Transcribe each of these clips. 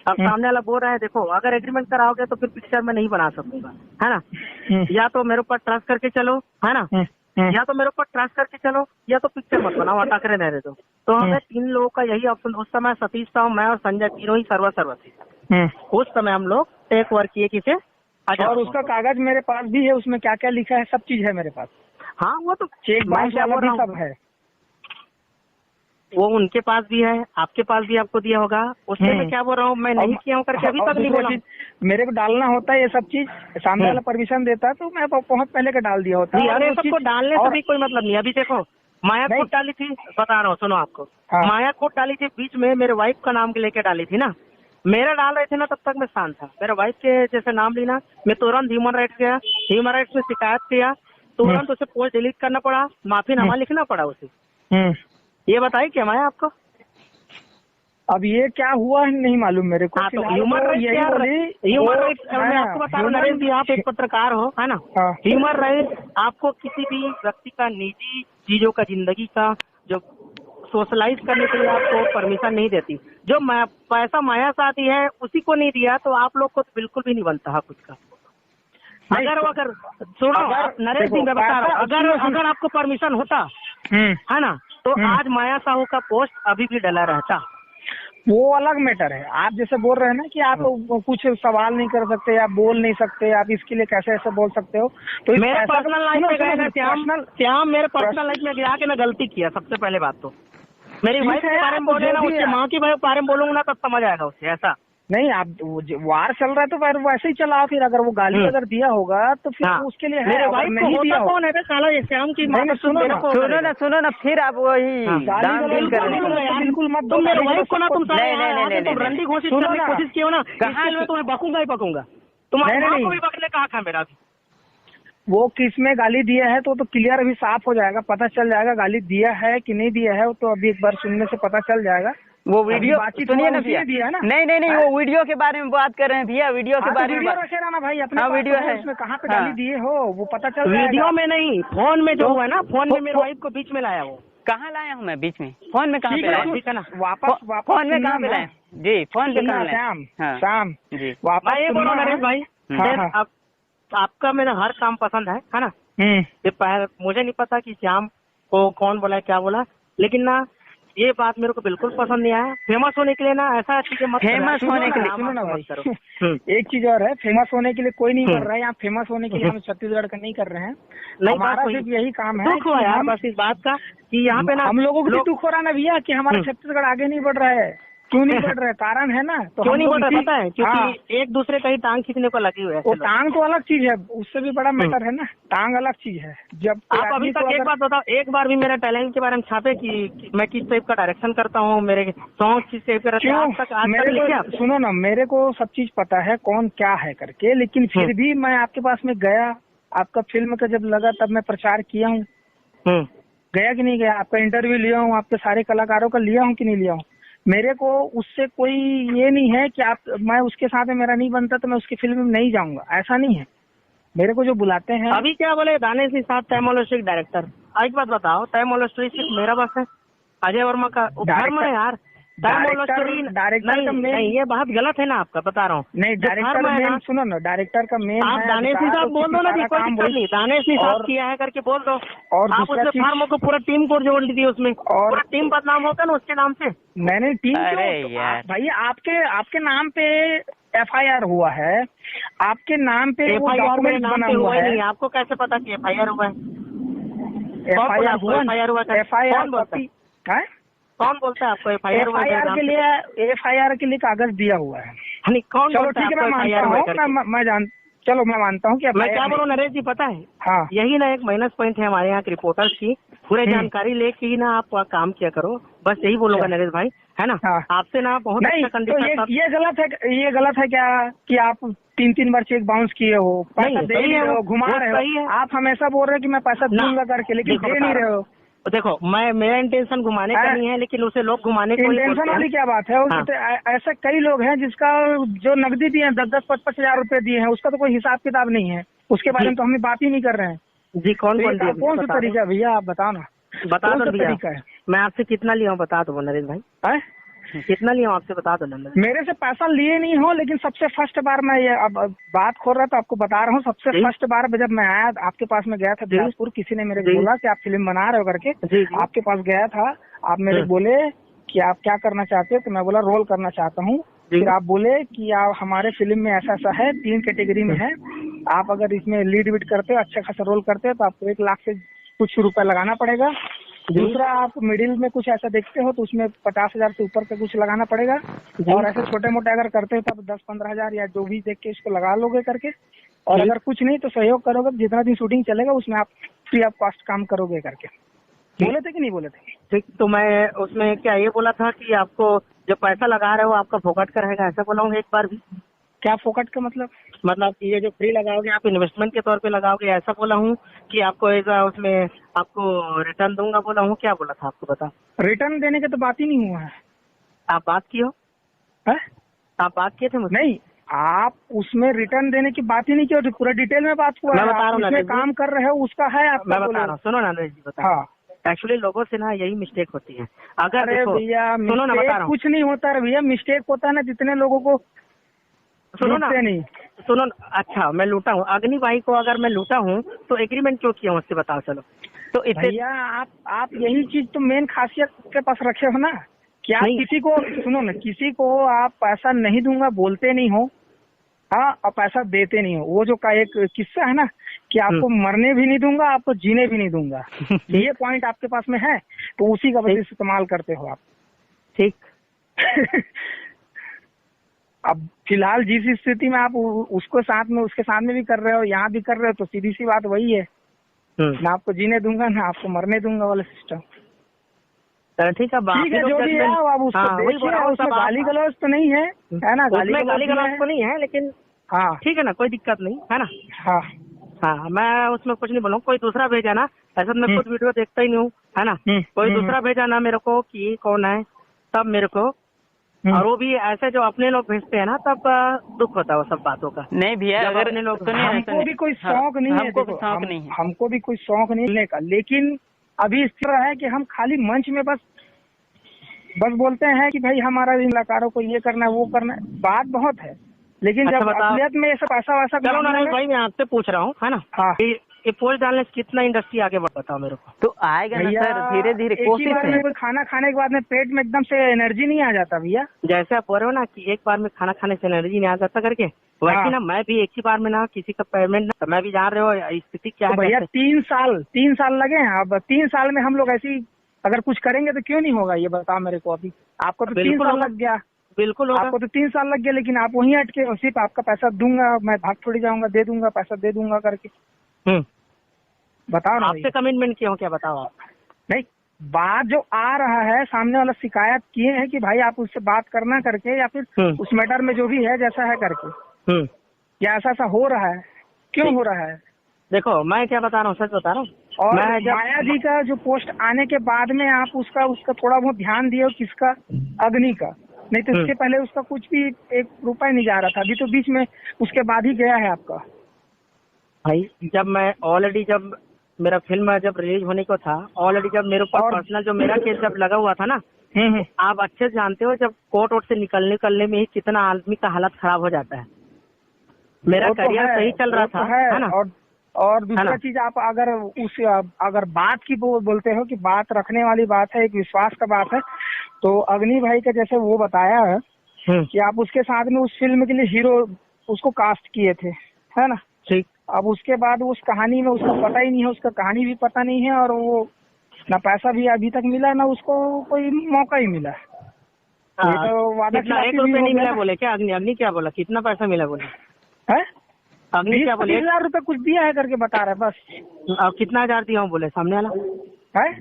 अब सामने वाला बोल रहा है देखो अगर एग्रीमेंट कराओगे तो फिर पिक्चर में नहीं बना सकूंगा, है ना। या तो मेरे ऊपर ट्रस्ट करके चलो, है ना, या तो मेरे ऊपर ट्रस्ट करके चलो, या तो पिक्चर मत बनाओ, हटा कर रहने दो। तो हमें 3 लोगों का यही ऑप्शन, उस समय सतीश था, मैं और संजय तीनों ही सर्वर थे। उस समय हम लोग टेक वर्क किए किसे, और उसका कागज मेरे पास भी है, उसमें क्या क्या लिखा है सब चीज है मेरे पास। हाँ वो तो चेक बाउंस वाला भी सब है, वो उनके पास भी है, आपके पास भी आपको दिया होगा। उसमें मैं क्या बोल रहा हूँ, मैं नहीं किया हूँ करके अभी तक नहीं बोला। मेरे को डालना होता है ये सब चीज, सामने वाला परमिशन देता है तो मैं बहुत पहले का डाल दिया होता है। अरे सबको डालने से भी कोई मतलब नहीं। अभी देखो माया खुद डाली थी, बता रहा हूँ सुनो आपको। माया खुद डाली थी बीच में, मेरे वाइफ का नाम लेके डाली थी ना। मेरा डाल रहे थे ना तब तक मैं शांत था। मेरे वाइफ के जैसे नाम ली ना, मैं तुरंत ह्यूमन राइट्स गया, ह्यूमन राइट्स में शिकायत किया, तुरंत उसे पोस्ट डिलीट करना पड़ा, माफीनामा लिखना पड़ा उसे। ये बताइए क्या माया आपको? अब ये क्या हुआ नहीं मालूम मेरे को। ह्यूमन राइट्स मैं आपको बता रहा हूँ नरेश जी, आप एक पत्रकार हो, है ना। ह्यूमन राइट्स आपको किसी भी व्यक्ति का निजी चीजों का, जिंदगी का जो सोशलाइज करने के लिए आपको परमिशन नहीं देती। जो पैसा माया से आती है उसी को नहीं दिया तो आप लोग को तो बिल्कुल भी नहीं बनता है कुछ का। अगर सुनो नरेश जी, मैं बता रहा हूँ, अगर आपको परमिशन होता, है ना, तो आज माया साहू का पोस्ट अभी भी डला रहता। वो अलग मैटर है। आप जैसे बोल रहे हैं ना कि आप कुछ सवाल नहीं कर सकते, आप बोल नहीं सकते, आप इसके लिए कैसे ऐसे बोल सकते हो। तो मेरे पर्सनल लाइफ में श्याम मेरे पर्सनल लाइफ में गया कि मैं गलती किया। सबसे पहले बात तो मेरी वाइफ के बारे में बोले ना, उसकी माँ के बारे में बोलूंगा ना तब समझ आएगा उसे। ऐसा नहीं, आप वार चल रहा है तो फिर वैसे ही चलाओ। फिर अगर वो गाली अगर दिया होगा तो फिर उसके लिए है, अगर नहीं दिया कौन है साला श्याम की। सुनो ना, फिर आप वही बिल्कुल मत। तुम मेरे वाइफ को ना तुम रंडी घोषित करने की कोशिश किया ना, कहाँ मैं तुम्हें बकूंगा ही बकूंगा। तुम्हारे माँ को भी बकने का हक है मेरा भी। वो किस में गाली दिया है तो क्लियर अभी साफ हो जाएगा, पता चल जाएगा गाली दिया है कि नहीं दिया है। तो अभी एक बार सुनने से पता चल जाएगा। वो वीडियो सुनिए ना भैया, नहीं वो वीडियो के बारे में बात कर रहे हैं भैया। वीडियो के बारे में रखे रहना भाई, अपना वीडियो है उसमें कहाँ पे गाली दिए हो वो पता चल जाएगा। वीडियो में नहीं, फोन में जो हुआ ना, फोन में मेरे वाइफ को बीच में लाया। वो कहाँ लाया हूँ मैं बीच में? फोन में कहाँ पे लाया? ठीक है ना, वापस फोन में कहाँ पे लाया जी? फोन पे कहाँ लाया? शाम जी वापस ये बोलो नरेश भाई, आपका मेरा हर काम पसंद है ना। ये मुझे नहीं पता कि श्याम को कौन बोला क्या बोला, लेकिन ना ये बात मेरे को बिल्कुल पसंद नहीं आया। फेमस होने के लिए ना ऐसा चीजें मत, फेमस होने के लिए सुनो ना भाई, एक चीज और है, फेमस होने के लिए कोई नहीं कर रहा है यहाँ। फेमस होने के लिए हम छत्तीसगढ़ का नहीं कर रहे हैं। हमारा सिर्फ यही काम है। दुख हुआ यार बस इस बात का कि यहाँ पे ना हम लोगों को भी दुख हो रहा ना भैया कि हमारा छत्तीसगढ़ आगे नहीं बढ़ रहा है। क्यों नहीं बढ़ रहा है? कारण है ना। तो क्यों नहीं बढ़ रहा पता है? क्योंकि एक दूसरे का ही टांग खींचने को लगी हुई है। वो टांग तो अलग चीज है, उससे भी बड़ा मैटर है ना। टांग अलग चीज है। जब आप अभी तक एक बात बताओ, एक बार भी मेरा टैलेंट के बारे में छापे कि मैं किस टाइप का डायरेक्शन करता हूँ, मेरे सॉन्ग किस टाइप का रहता है? सुनो ना, मेरे को सब चीज पता है कौन क्या है करके, लेकिन फिर भी मैं आपके पास में गया। आपका फिल्म का जब लगा तब मैं प्रचार किया हूँ। गया कि नहीं गया? आपका इंटरव्यू लिया हूँ, आपके सारे कलाकारों का लिया हूँ कि नहीं लिया हूँ? मेरे को उससे कोई ये नहीं है कि मैं उसके साथ में मेरा नहीं बनता तो मैं उसकी फिल्म में नहीं जाऊंगा, ऐसा नहीं है। मेरे को जो बुलाते हैं अभी क्या बोले दानिश निषाद तैमोलस्टिक डायरेक्टर। एक बात बताओ, तैमोलस्टिक सिर्फ मेरा बस है? अजय वर्मा का धर्म है यार। डायरेक्टर का मेन, नहीं ये बात गलत है ना आपका, बता रहा हूँ। नहीं डायरेक्टर मेन, सुनो ना, डायरेक्टर का मेन आप दानिश निषाद बोल दो ना, कोई दिक्कत नहीं, दानिश निषाद किया है करके बोल दो। और आप उसने फार्मों को पूरा टीम को जोड़ दी उसमें, और पूरा टीम बदनाम होगा ना उसके नाम से। मैंने टीम भैया आपके नाम पे FIR हुआ है, आपके नाम पे FIR बना हुआ है। आपको कैसे पता कि FIR हुआ है? कौन बोलता है आपको FIR हुआ है? FIR के लिए कागज दिया हुआ है। कौन? चलो ठीक है, मैं मानता हूँ कि मैं क्या बोलूँ नरेश जी, पता है? हाँ, यही ना एक माइनस पॉइंट है हमारे यहाँ के रिपोर्टर्स की। पूरे जानकारी लेके ही ना आप काम किया करो, बस यही बोलूंगा नरेश भाई, है ना। आपसे ना बहुत अच्छा कंडीशन। तो ये गलत है क्या कि आप 3 बार चेक बाउंस किए हो, पैसा दे नहीं रहे हो, घुमा रहे हो। आप हमेशा बोल रहे हो कि मैं पैसा दूंगा करके, लेकिन दे नहीं रहे हो। देखो मेरा इंटेंशन घुमाने का नहीं है, लेकिन उसे लोग घुमाने को इंटेंशन वाली क्या बात है? ऐसे कई लोग हैं जिसका जो नकदी दिए हैं 10-10, 25 हजार रुपए दिए हैं, उसका तो कोई हिसाब किताब नहीं है। उसके बारे में तो हम बात ही नहीं कर रहे हैं जी। कौन सा तरीका है भैया? आप बताओ ना, बता दो भैया। मैं आपसे कितना लिया हूँ बता दो नरेश भाई। कितना लिया आपसे बता दो ना। मेरे से पैसा लिए नहीं हो, लेकिन सबसे फर्स्ट बार मैं ये अब बात खोल रहा था आपको बता रहा हूँ। सबसे फर्स्ट बार जब मैं आया आपके पास में गया था बिलासपुर, किसी ने मेरे को बोला कि आप फिल्म बना रहे हो करके, आपके पास गया था। आप मेरे बोले कि आप क्या करना चाहते हो, तो मैं बोला रोल करना चाहता हूँ। फिर आप बोले कि आप हमारे फिल्म में ऐसा ऐसा है, 3 कैटेगरी में है, आप अगर इसमें लीड विड करते हो, अच्छा खासा रोल करते हो, तो आपको 1 लाख से कुछ रुपए लगाना पड़ेगा। दूसरा, आप मिडिल में कुछ ऐसा देखते हो तो उसमें 50,000 से ऊपर का कुछ लगाना पड़ेगा। और ऐसे छोटे मोटे अगर करते हो तब 10-15 हजार या जो भी देख के इसको लगा लोगे करके। और अगर कुछ नहीं तो सहयोग करोगे, जितना दिन शूटिंग चलेगा उसमें आप फ्री ऑफ कॉस्ट काम करोगे करके। बोले थे कि नहीं बोले थे? ठीक, तो मैं उसमें क्या ये बोला था कि आपको जो पैसा लगा रहे हो आपका फोकट का रहेगा, ऐसा बोला हूँ एक बार भी? क्या फोकट का मतलब ये जो फ्री लगाओगे आप इन्वेस्टमेंट के तौर पे लगाओगे, ऐसा बोला हूँ कि आपको ऐसा उसमें आपको रिटर्न दूंगा बोला हूँ? क्या बोला था आपको बता? रिटर्न देने का तो बात ही नहीं हुआ है। आप बात की हो? आप बात किए थे मुझे? नहीं, आप उसमें रिटर्न देने की बात ही नहीं की, पूरा डिटेल में बात हुआ। मैं बता रहा हूँ, काम कर रहे हो उसका है। मैं बता रहा हूँ, सुनो ना नरेश जी, बता। हाँ, एक्चुअली लोगों से ना यही मिस्टेक होती है। अगर भैया सुनो ना, बता रहा हूँ, कुछ नहीं होता है भैया, मिस्टेक होता है ना जितने लोगों को। सुनो ना, नहीं सुनो। अच्छा, मैं लूटा हूँ अग्नि भाई को, अगर मैं लूटा हूँ तो एग्रीमेंट क्यों किया मुझसे बताओ? चलो तो भैया आप यही चीज तो मेन खासियत के पास रखे हो ना, कि आप किसी को, सुनो ना, किसी को आप पैसा नहीं दूंगा बोलते नहीं हो, हाँ, और पैसा देते नहीं हो। वो जो का एक किस्सा है ना कि आपको मरने भी नहीं दूंगा, आपको जीने भी नहीं दूंगा, ये पॉइंट आपके पास में है, तो उसी का वजह इस्तेमाल करते हो आप। ठीक। अब फिलहाल जिस स्थिति में आप उसके साथ में भी कर रहे हो, यहाँ भी कर रहे हो, तो सीधी सी बात वही है, ना आपको जीने दूंगा ना आपको मरने दूंगा वाला सिस्टम। ठीक है, जो भी है अब उसको देखिए, उसमें गाली गलौज तो नहीं है, है ना? गाली गलौज तो नहीं है, लेकिन हाँ ठीक है ना, कोई दिक्कत नहीं है ना। हाँ हाँ, मैं उसमें कुछ नहीं बोलूँ। कोई दूसरा भेजा ना, ऐसा मैं खुद वीडियो देखता ही नहीं हूँ, है ना। कोई दूसरा भेजा ना मेरे को कि कौन है, तब मेरे को, और वो भी ऐसे जो अपने लोग भेजते हैं ना, तब दुख होता है वो सब बातों का। नहीं भैया, अगर अपने लोग तो नहीं, हमको भी कोई शौक नहीं है, हमको भी कोई शौक नहीं लेने का, लेकिन अभी इस तरह है कि हम खाली मंच में बस बोलते हैं कि भाई हमारा इन कलाकारों को ये करना है वो करना है, बात बहुत है, लेकिन जब असलियत में ऐसा पैसा वैसा। चलो नरेश भाई, मैं आपसे पूछ रहा हूँ, है ना, हाँ, ये पोस्ट डालने से कितना इंडस्ट्री आगे बढ़, बताओ मेरे को। तो आएगा ना सर, धीरे धीरे कोशिश है। कोई खाना खाने के बाद में पेट में एकदम से एनर्जी नहीं आ जाता भैया, जैसे आप बोल रहे हो ना कि एक बार में खाना खाने से एनर्जी नहीं आ जाता करके, वैसे ना मैं भी एक ही बार में ना किसी का पेमेंट ना, मैं भी जान रहे हो स्थिति क्या है भैया। 3 साल लगे हैं। अब 3 साल में हम लोग ऐसी अगर कुछ करेंगे तो क्यों नहीं होगा, ये बताओ मेरे को। अभी आपको तो 3 साल लग गया, बिल्कुल होगा, आपको तो 3 साल लग गया, लेकिन आप वहीं अटके हो, सिर्फ आपका पैसा दूंगा, मैं भाग थोड़ी जाऊंगा, दे दूंगा पैसा, दे दूंगा करके। बताओ ना, आपसे कमिटमेंट किया हो क्या, बताओ आप। नहीं, बात जो आ रहा है, सामने वाला शिकायत किए हैं कि भाई आप उससे बात करना करके, या फिर उस मैटर में जो भी है जैसा है करके, या ऐसा हो रहा है, क्यों हो रहा है? देखो, मैं क्या बता रहा हूँ, सच बता रहा हूँ। और माया जी का जो पोस्ट आने के बाद में आप उसका थोड़ा बहुत ध्यान दिए, किसका? अग्नि का। नहीं तो इसके पहले उसका कुछ भी 1 रुपया नहीं जा रहा था, अभी तो बीच में उसके बाद ही गया है आपका। भाई जब मैं ऑलरेडी, जब मेरा फिल्म जब रिलीज होने को था, ऑलरेडी जब मेरे ऊपर पर्सनल जो मेरा केस जब लगा हुआ था ना, आप अच्छे से जानते हो, जब कोर्ट वोर्ट से निकलने में ही कितना आदमी का हालत खराब हो जाता है। मेरा करियर सही चल रहा था, है ना। और दूसरा चीज, आप अगर बात की बोलते हो कि बात रखने वाली बात है, एक विश्वास का बात है, तो अग्नि भाई का जैसे वो बताया है कि आप उसके साथ में उस फिल्म के लिए हीरो उसको कास्ट किए थे, है ना। ठीक। अब उसके बाद उस कहानी में उसका पता ही नहीं है, उसका कहानी भी पता नहीं है, और वो ना पैसा भी अभी तक मिला, ना उसको कोई मौका ही मिला। तो वादा 1 रुपया नहीं मिला बोले क्या? अग्नि क्या बोला, कितना पैसा मिला बोले? है अग्नि क्या बोले? 20,000 रुपए कुछ दिया है करके बता रहे बस। अब कितना 1000 दिया हूँ बोले सामने वाला? है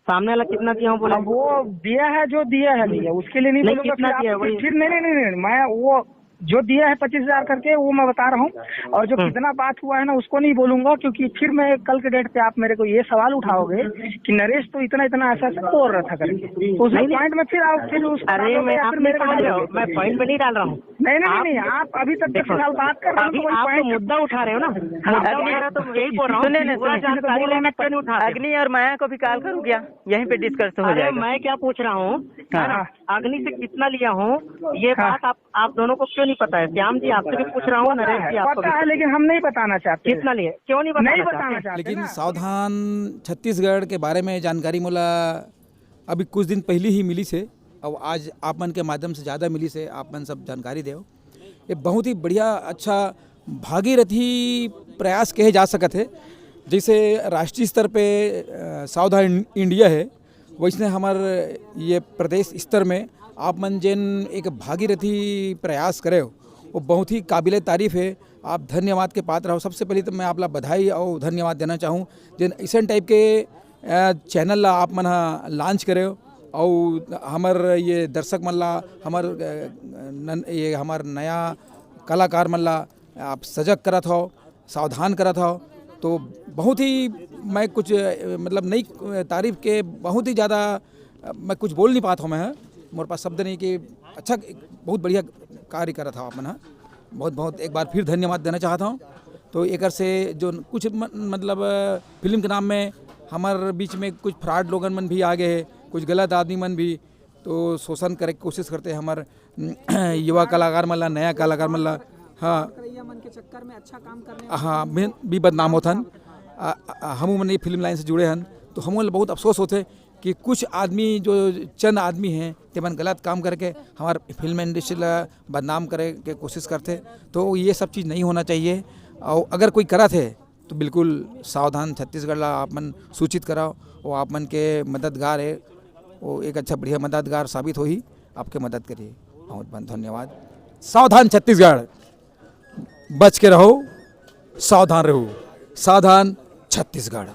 सामने वाला कितना दिया हूँ बोले? वो दिया है जो दिया है भैया, उसके लिए नहीं बोलूंगा। फिर नहीं, मैं वो जो दिया है 25,000 करके वो मैं बता रहा हूँ, और जो कितना बात हुआ है ना उसको नहीं बोलूंगा, क्योंकि फिर मैं कल के डेट पे आप मेरे को ये सवाल उठाओगे कि नरेश तो इतना ऐसा बोल रहा था करके, उस पॉइंट में फिर आप फिर उस। अरे मैं आप मेरे को, मैं पॉइंट पे नहीं डाल रहा हूँ, नहीं, आप अभी तक तो फिलहाल बात कर रहे हो, आप तो मुद्दा उठा रहे हो ना, मुद्दा उठा रहे हो तो यही बोल रहा हूँ, जानकारी लेने क्यों नहीं उठा? अग्नि और माया को भी कॉल करूँ क्या, यहीं पे डिस्कस हो जाएगा। मैं क्या पूछ रहा हूँ, अग्नि से कितना लिया हूँ, ये बात आप दोनों को क्यों नहीं पता है? श्याम जी आपसे भी पूछ रहा हूँ, नरेश जी आपको पता है, लेकिन हम नहीं बताना चाहते कितना लिए, क्यों नहीं बताना चाहते? लेकिन सावधान छत्तीसगढ़ के बारे में जानकारी मोला अभी कुछ दिन पहले ही मिली से, और आज आप मन के माध्यम से ज़्यादा मिली से आप मन सब जानकारी दे। ये बहुत ही बढ़िया अच्छा भागीरथी प्रयास कहे जा सकते है। जैसे राष्ट्रीय स्तर पे सावधान इंडिया है, वैसे हमार ये प्रदेश स्तर में आप मन जिन एक भागीरथी प्रयास करे हो वो बहुत ही काबिल तारीफ़ है। आप धन्यवाद के पात्र हो। सबसे पहले तो मैं आप ला बधाई और धन्यवाद देना चाहूँ जिन ऐसा टाइप के चैनल ला आप मन लॉन्च करे हो, और हमार ये दर्शक मन ला ये हमार नया कलाकार मन ला आप सजग करत हो, सावधान करत हो। तो बहुत ही मैं कुछ मतलब नई तारीफ के बहुत ही ज़्यादा मैं कुछ बोल नहीं पाता हूँ। मैं मेरे पास शब्द नहीं कि अच्छा बहुत बढ़िया कार्य करा था आप मन। बहुत बहुत एक बार फिर धन्यवाद देना चाहता हूँ। तो एक से जो कुछ मतलब फिल्म के नाम में हमारे बीच में कुछ फ्रॉड लोगन मन भी आ गए हैं, कुछ गलत आदमी मन भी तो शोषण करे की कोशिश करते हैं हमारे युवा कलाकार मन ला, नया कलाकार मन ला। हाँ मन के चक्कर में अच्छा काम करने हाँ भी बदनाम होथन। हम मन ये फिल्म लाइन से जुड़े हन तो हम बहुत अफसोस होते कि कुछ आदमी जो चंद आदमी हैं ते मन गलत काम करके हमारे फिल्म इंडस्ट्री ला बदनाम करे के कोशिश करते। तो ये सब चीज़ नहीं होना चाहिए, और अगर कोई करत है तो बिल्कुल सावधान छत्तीसगढ़ ला आप मन सूचित कराओ। वो आप मन के मददगार है, वो एक अच्छा बढ़िया मददगार साबित हो ही आपके मदद करिए। बहुत बहुत धन्यवाद। सावधान छत्तीसगढ़, बच के रहो, सावधान रहो। सावधान छत्तीसगढ़।